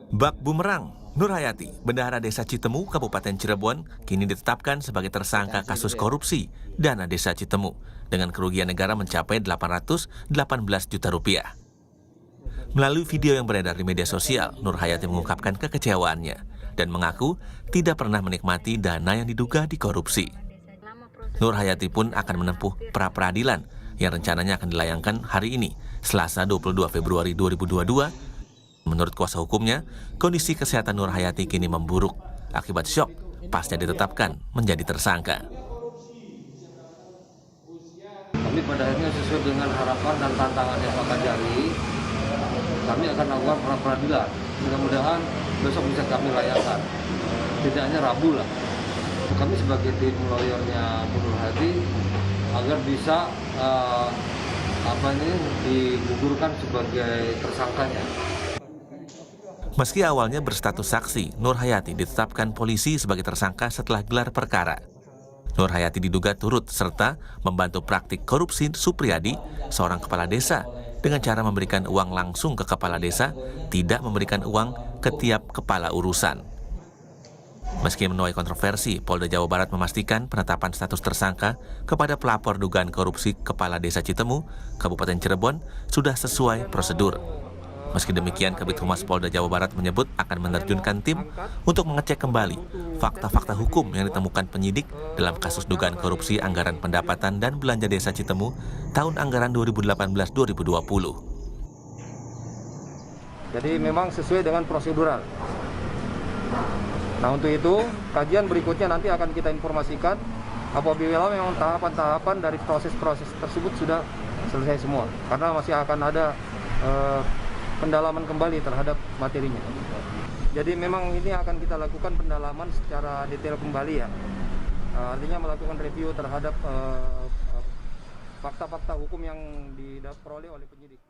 Bak bumerang, Nur Hayati, bendahara Desa Citemu, Kabupaten Cirebon, kini ditetapkan sebagai tersangka kasus korupsi dana Desa Citemu dengan kerugian negara mencapai 818 juta rupiah. Melalui video yang beredar di media sosial, Nur Hayati mengungkapkan kekecewaannya dan mengaku tidak pernah menikmati dana yang diduga dikorupsi. Nur Hayati pun akan menempuh pra-peradilan yang rencananya akan dilayangkan hari ini, Selasa 22 Februari 2022. Menurut kuasa hukumnya, kondisi kesehatan Nur Hayati kini memburuk akibat syok pasca ditetapkan menjadi tersangka. Kami pada akhirnya sesuai dengan harapan dan tantangan yang Pak Kajari, kami akan lakukan pra-peradilan. Mudah-mudahan besok bisa kami layangkan. Tidak hanya Rabu lah. Kami sebagai tim lawyernya Nur Hayati agar bisa digugurkan sebagai tersangkanya. Meski awalnya berstatus saksi, Nur Hayati ditetapkan polisi sebagai tersangka setelah gelar perkara. Nur Hayati diduga turut serta membantu praktik korupsi Supriyadi, seorang kepala desa, dengan cara memberikan uang langsung ke kepala desa, tidak memberikan uang ke tiap kepala urusan. Meski menuai kontroversi, Polda Jawa Barat memastikan penetapan status tersangka kepada pelapor dugaan korupsi Kepala Desa Citemu, Kabupaten Cirebon, sudah sesuai prosedur. Meski demikian, Kabid Humas Polda Jawa Barat menyebut akan menerjunkan tim untuk mengecek kembali fakta-fakta hukum yang ditemukan penyidik dalam kasus dugaan korupsi anggaran pendapatan dan belanja Desa Citemu tahun anggaran 2018-2020. Jadi memang sesuai dengan prosedural. Nah, untuk itu kajian berikutnya nanti akan kita informasikan apabila memang tahapan-tahapan dari proses-proses tersebut sudah selesai semua, karena masih akan ada pendalaman kembali terhadap materinya. Jadi memang ini akan kita lakukan pendalaman secara detail kembali ya. Artinya melakukan review terhadap fakta-fakta hukum yang diperoleh oleh penyidik.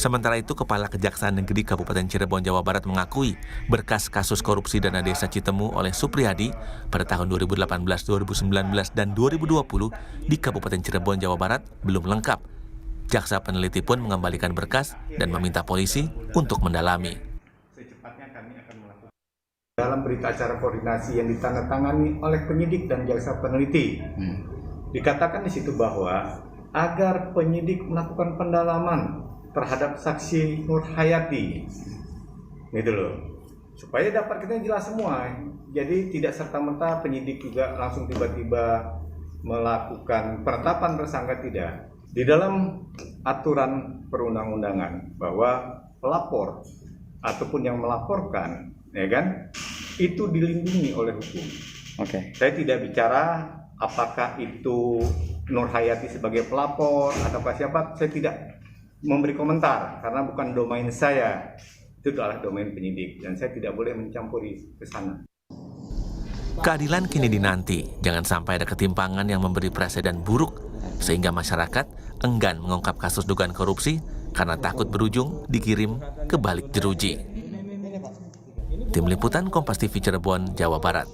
Sementara itu, Kepala Kejaksaan Negeri Kabupaten Cirebon, Jawa Barat mengakui berkas kasus korupsi dana Desa Citemu oleh Supriyadi pada tahun 2018, 2019, dan 2020 di Kabupaten Cirebon, Jawa Barat belum lengkap. Jaksa peneliti pun mengembalikan berkas dan meminta polisi untuk mendalami. Secepatnya kami akan melakukan. Dalam berita acara koordinasi yang ditandatangani oleh penyidik dan jaksa peneliti, dikatakan di situ bahwa agar penyidik melakukan pendalaman terhadap saksi Nur Hayati, gitu loh, supaya dapat kita jelas semua. Jadi tidak serta-merta penyidik juga langsung tiba-tiba melakukan penetapan tersangka, tidak. Di dalam aturan perundang-undangan bahwa pelapor ataupun yang melaporkan, ya kan, itu dilindungi oleh hukum. Saya tidak bicara apakah itu Nur Hayati sebagai pelapor atau siapa, saya tidak memberi komentar karena bukan domain saya. Itu adalah domain penyidik dan saya tidak boleh mencampuri ke sana. Keadilan kini dinanti, jangan sampai ada ketimpangan yang memberi presiden buruk sehingga masyarakat enggan mengungkap kasus dugaan korupsi karena takut berujung dikirim ke balik jeruji. Tim Liputan Kompas TV Cirebon, Jawa Barat.